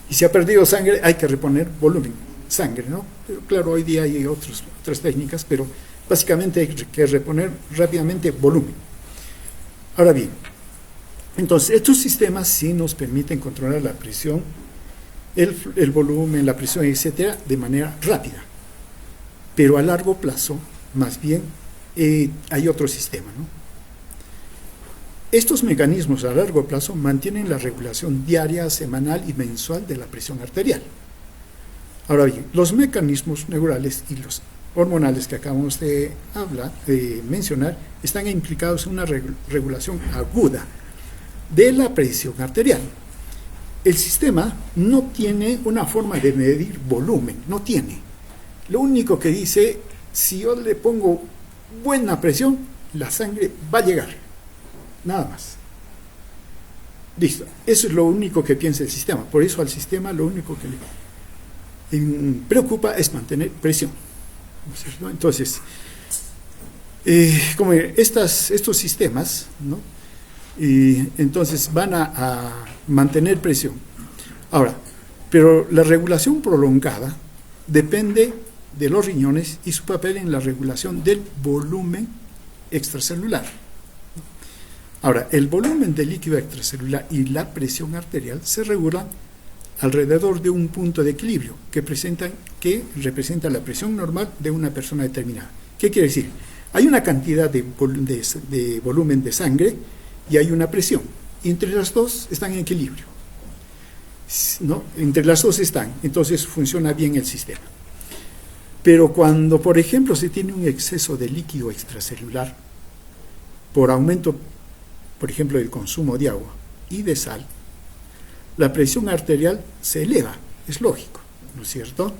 y se ha perdido sangre, hay que reponer volumen, sangre, ¿no? Pero claro, hoy día hay otras técnicas, pero básicamente hay que reponer rápidamente volumen. Ahora bien, entonces estos sistemas sí nos permiten controlar la presión, el volumen, la presión, etcétera, de manera rápida, pero a largo plazo, más bien, hay otro sistema, ¿no? Estos mecanismos a largo plazo mantienen la regulación diaria, semanal y mensual de la presión arterial. Ahora bien, los mecanismos neurales y los hormonales que acabamos de mencionar, están implicados en una regulación aguda de la presión arterial. El sistema no tiene una forma de medir volumen, no tiene. Lo único que dice, si yo le pongo buena presión, la sangre va a llegar, nada más. Listo, eso es lo único que piensa el sistema. Por eso al sistema lo único que le preocupa es mantener presión, ¿no es cierto? Entonces, como estos sistemas, ¿no? Y entonces van a mantener presión. Ahora, pero la regulación prolongada depende de los riñones y su papel en la regulación del volumen extracelular. Ahora, el volumen de líquido extracelular y la presión arterial se regulan alrededor de un punto de equilibrio que representa la presión normal de una persona determinada. ¿Qué quiere decir? Hay una cantidad de volumen de sangre y hay una presión. Y entre las dos están en equilibrio, ¿no? Entre las dos están, entonces funciona bien el sistema. Pero cuando, por ejemplo, se tiene un exceso de líquido extracelular por aumento, por ejemplo, del consumo de agua y de sal, la presión arterial se eleva, es lógico, ¿no es cierto?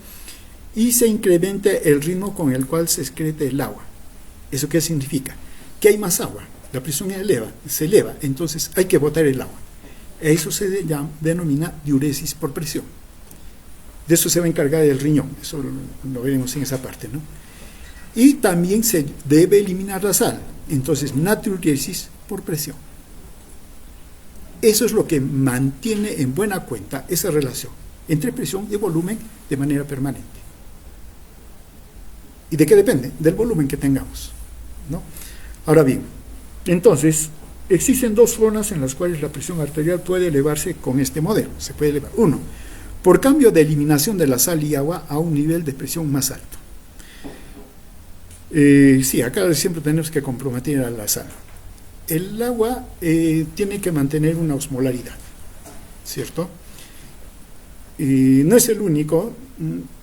Y se incrementa el ritmo con el cual se excreta el agua. ¿Eso qué significa? Que hay más agua, la presión se eleva, entonces hay que botar el agua. Eso se denomina diuresis por presión. De eso se va a encargar el riñón, eso lo veremos en esa parte, ¿no? Y también se debe eliminar la sal, entonces natriuresis por presión. Eso es lo que mantiene en buena cuenta esa relación entre presión y volumen de manera permanente. ¿Y de qué depende? Del volumen que tengamos, ¿no? Ahora bien, entonces, existen dos formas en las cuales la presión arterial puede elevarse con este modelo. Se puede elevar. Uno, por cambio de eliminación de la sal y agua a un nivel de presión más alto. Sí, acá siempre tenemos que comprometer a la sal. El agua tiene que mantener una osmolaridad, ¿cierto? No es el único,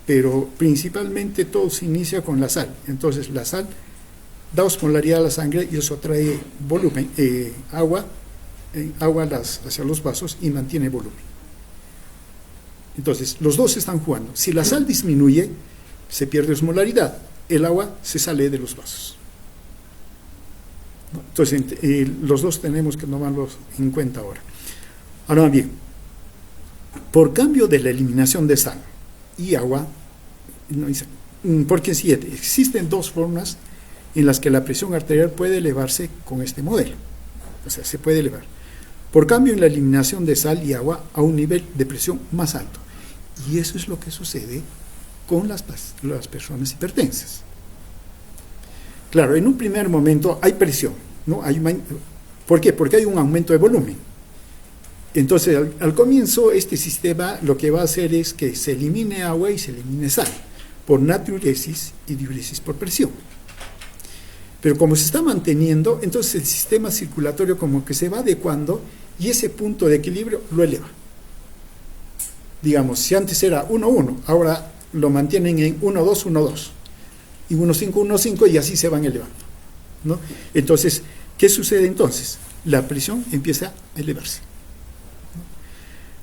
pero principalmente todo se inicia con la sal. Entonces la sal da osmolaridad a la sangre y eso trae volumen, agua hacia los vasos y mantiene volumen. Entonces los dos están jugando. Si la sal disminuye, se pierde osmolaridad, el agua se sale de los vasos. Entonces los dos tenemos que tomarlos en cuenta ahora. Ahora bien, por cambio de la eliminación de sal y agua, porque sí, existen dos formas en las que la presión arterial puede elevarse con este modelo. O sea, se puede elevar. Por cambio en la eliminación de sal y agua a un nivel de presión más alto. Y eso es lo que sucede con las personas hipertensas. Claro, en un primer momento hay presión, ¿no? ¿Por qué? Porque hay un aumento de volumen. Entonces, al comienzo, este sistema lo que va a hacer es que se elimine agua y se elimine sal, por natriuresis y diuresis por presión. Pero como se está manteniendo, entonces el sistema circulatorio como que se va adecuando y ese punto de equilibrio lo eleva. Digamos, si antes era 1,1, ahora lo mantienen en 1,2, 1,2, y 1,5, 1,5, y así se van elevando, ¿no? Entonces, ¿qué sucede entonces? La presión empieza a elevarse, ¿no?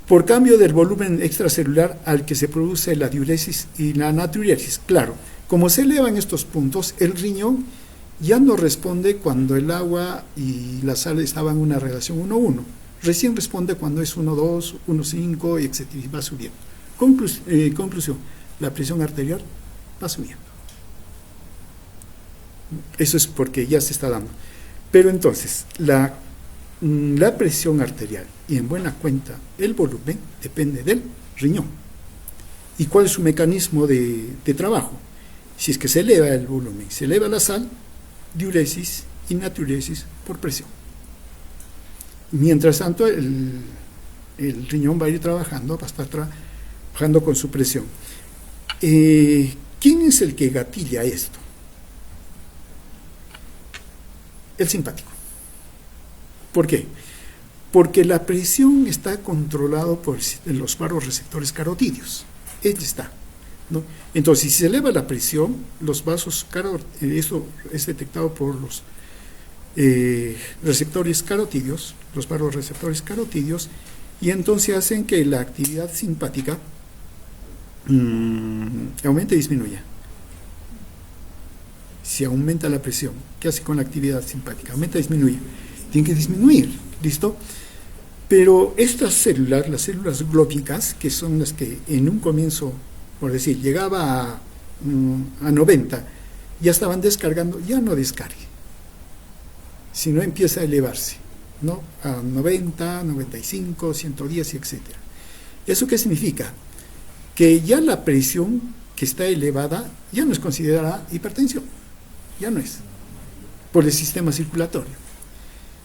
Por cambio del volumen extracelular al que se produce la diuresis y la natriuresis. Claro, como se elevan estos puntos, el riñón ya no responde cuando el agua y la sal estaban en una relación 1,1. Recién responde cuando es 1,2, 1,5, etc. Y va subiendo. Conclusión, la presión arterial va subiendo. Eso es porque ya se está dando. Pero entonces, la presión arterial y en buena cuenta el volumen depende del riñón. ¿Y cuál es su mecanismo de trabajo? Si es que se eleva el volumen, se eleva la sal, diuresis y natriuresis por presión. Mientras tanto, el riñón va a ir trabajando, va a estar trabajando con su presión. ¿Quién es el que gatilla esto? El simpático. ¿Por qué? Porque la presión está controlada por los vasoreceptores carotídeos. Está, ¿no? Entonces, si se eleva la presión, los vasos eso es detectado por los receptores carotídeos, los vasoreceptores carotídeos, y entonces hacen que la actividad simpática aumente y disminuya. Si aumenta la presión, ¿qué hace con la actividad simpática? Aumenta y disminuye. Tiene que disminuir, ¿listo? Pero estas células, las células glóbicas, que son las que en un comienzo, por decir, llegaba a 90, ya estaban descargando, ya no descargue, sino empieza a elevarse, ¿no? A 90, 95, 110, etc. ¿Eso qué significa? Que ya la presión que está elevada ya no es considerada hipertensión, ya no es, por el sistema circulatorio.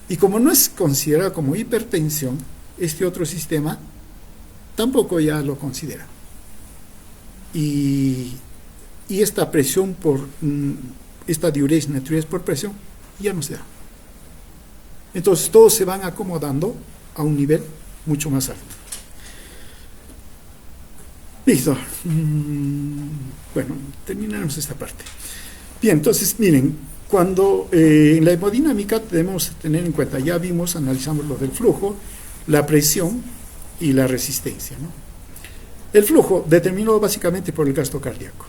Y como no es considerada como hipertensión, este otro sistema tampoco ya lo considera. Y esta presión por esta diuresis, natriuresis por presión, ya no se da. Entonces todos se van acomodando a un nivel mucho más alto. Listo. Bueno, terminamos esta parte. Bien, entonces miren, cuando en la hemodinámica debemos tener en cuenta, ya vimos, analizamos lo del flujo, la presión y la resistencia, ¿no? El flujo determinado básicamente por el gasto cardíaco,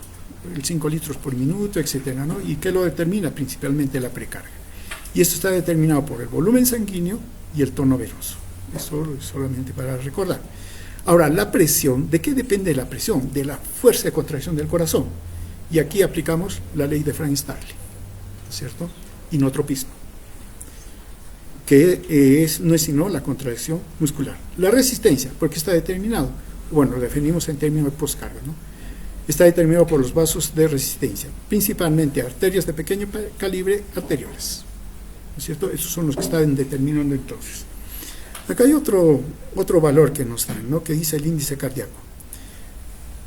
el 5 litros por minuto, etcétera, ¿no? ¿Y qué lo determina? Principalmente la precarga. Y esto está determinado por el volumen sanguíneo y el tono venoso. Eso es solamente para recordar. Ahora, la presión, ¿de qué depende la presión? De la fuerza de contracción del corazón. Y aquí aplicamos la ley de Frank-Starling, ¿cierto? Inotropismo, que no es sino la contracción muscular. La resistencia, porque está determinado, bueno, lo definimos en términos de postcarga, ¿no? Está determinado por los vasos de resistencia, principalmente arterias de pequeño calibre arterioles, ¿no es cierto? Esos son los que están determinando entonces. Acá hay otro valor que nos dan, ¿no? Que dice el índice cardíaco.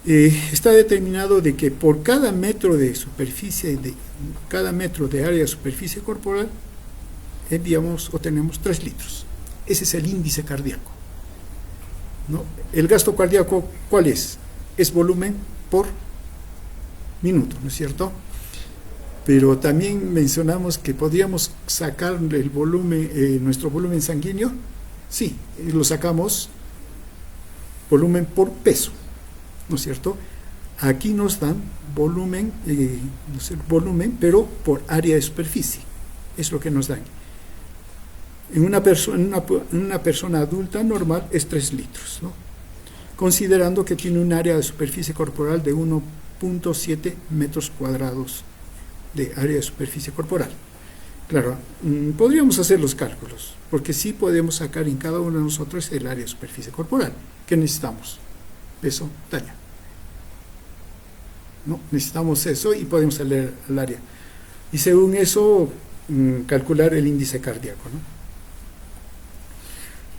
Está determinado de que por cada metro de superficie, cada metro de área de superficie corporal, enviamos o tenemos 3 litros. Ese es el índice cardíaco, ¿no? El gasto cardíaco, ¿cuál es? Es volumen por minuto, ¿no es cierto? Pero también mencionamos que podríamos sacar el volumen, nuestro volumen sanguíneo. Sí, lo sacamos volumen por peso, ¿no es cierto? Aquí nos dan volumen, no sé, volumen, pero por área de superficie, es lo que nos dan. En una persona adulta normal es 3 litros, ¿no? Considerando que tiene un área de superficie corporal de 1.7 metros cuadrados de área de superficie corporal. Claro, podríamos hacer los cálculos, porque sí podemos sacar en cada uno de nosotros el área de superficie corporal. ¿Qué necesitamos? Peso, talla. ¿No? Necesitamos eso y podemos salir al área. Y según eso, calcular el índice cardíaco, ¿no?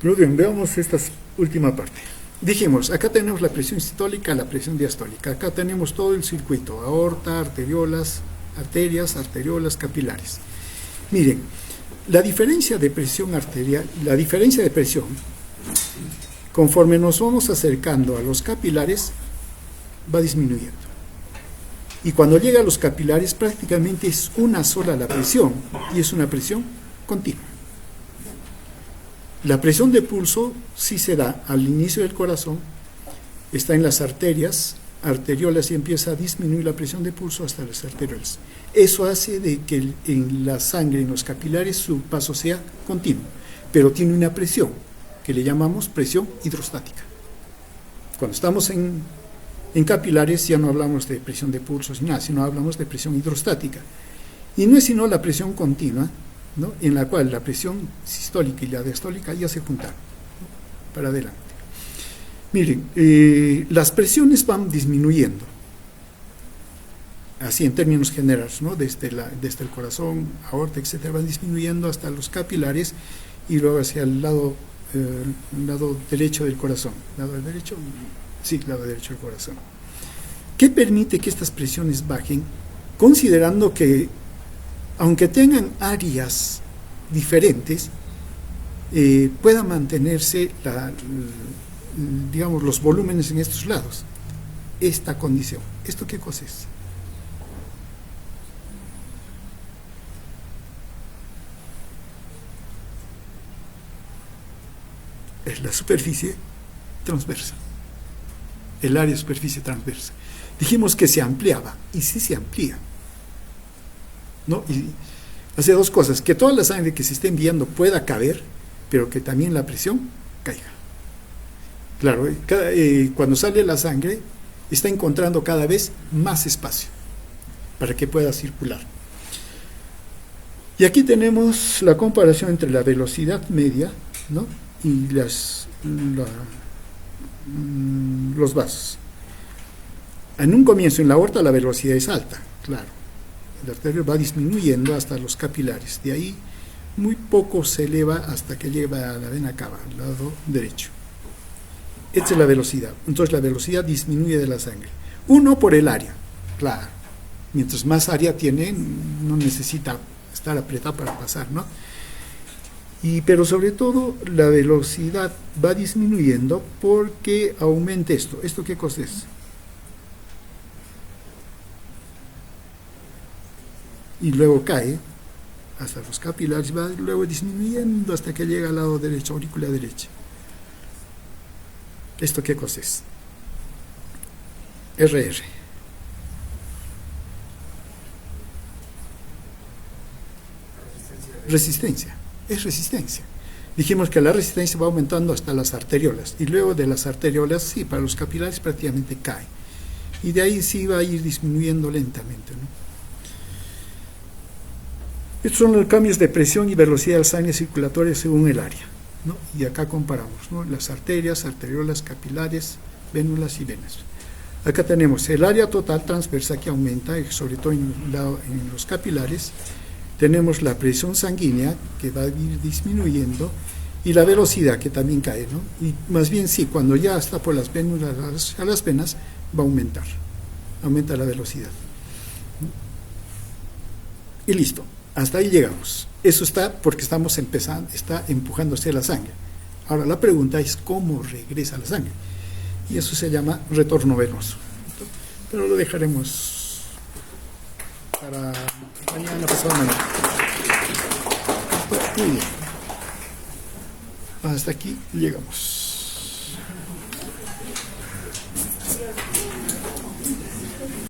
Muy bien, veamos esta última parte. Dijimos, acá tenemos la presión sistólica, la presión diastólica. Acá tenemos todo el circuito, aorta, arteriolas, arterias, arteriolas, capilares. Miren, la diferencia de presión arterial, la diferencia de presión, conforme nos vamos acercando a los capilares, va disminuyendo. Y cuando llega a los capilares, prácticamente es una sola la presión, y es una presión continua. La presión de pulso sí se da al inicio del corazón, está en las arteriolas, y empieza a disminuir la presión de pulso hasta las arteriolas. Eso hace de que en la sangre, en los capilares, su paso sea continuo, pero tiene una presión que le llamamos presión hidrostática. Cuando estamos en capilares ya no hablamos de presión de pulso ni nada, sino hablamos de presión hidrostática. Y no es sino la presión continua, ¿no? En la cual la presión sistólica y la diastólica ya se juntan, ¿no? Para adelante. Miren, las presiones van disminuyendo, así en términos generales, ¿no? Desde el corazón, aorta, etcétera, van disminuyendo hasta los capilares y luego hacia el lado derecho del corazón. ¿Lado derecho? Sí, lado derecho del corazón. ¿Qué permite que estas presiones bajen? Considerando que, aunque tengan áreas diferentes, pueda mantenerse digamos, los volúmenes en estos lados. Esta condición. ¿Esto qué cosa es? Es la superficie transversa. El área de superficie transversa. Dijimos que se ampliaba, y sí se amplía, ¿no? Y hace 2 cosas: que toda la sangre que se esté enviando pueda caber, pero que también la presión caiga. Claro, cuando sale la sangre, está encontrando cada vez más espacio para que pueda circular. Y aquí tenemos la comparación entre la velocidad media, ¿no? Y los vasos. En un comienzo, en la aorta, la velocidad es alta, claro. El arterio va disminuyendo hasta los capilares. De ahí, muy poco se eleva hasta que llega a la vena cava, al lado derecho. Esta es la velocidad. Entonces, la velocidad disminuye de la sangre. Uno, por el área, claro. Mientras más área tiene, no necesita estar apretado para pasar, ¿no? Pero sobre todo, la velocidad va disminuyendo porque aumenta esto. ¿Esto qué cosa es? Y luego cae hasta los capilares, va luego disminuyendo hasta que llega al lado derecho, aurícula derecha. ¿Esto qué cosa es? RR. Resistencia. Es resistencia. Dijimos que la resistencia va aumentando hasta las arteriolas, y luego de las arteriolas, sí, para los capilares prácticamente cae. Y de ahí sí va a ir disminuyendo lentamente, ¿no? Estos son los cambios de presión y velocidad de la sangre circulatoria según el área, ¿no? Y acá comparamos, ¿no? Las arterias, arteriolas, capilares, vénulas y venas. Acá tenemos el área total transversa que aumenta, sobre todo en los capilares. Tenemos la presión sanguínea que va a ir disminuyendo y la velocidad que también cae, ¿no? Y más bien sí, cuando ya está por las vénulas a las venas, va a aumentar, aumenta la velocidad. Y listo, hasta ahí llegamos. Eso está porque estamos empezando, está empujándose la sangre. Ahora la pregunta es cómo regresa la sangre. Y eso se llama retorno venoso. Pero lo dejaremos para mañana, pasado mañana. Muy bien. Hasta aquí llegamos.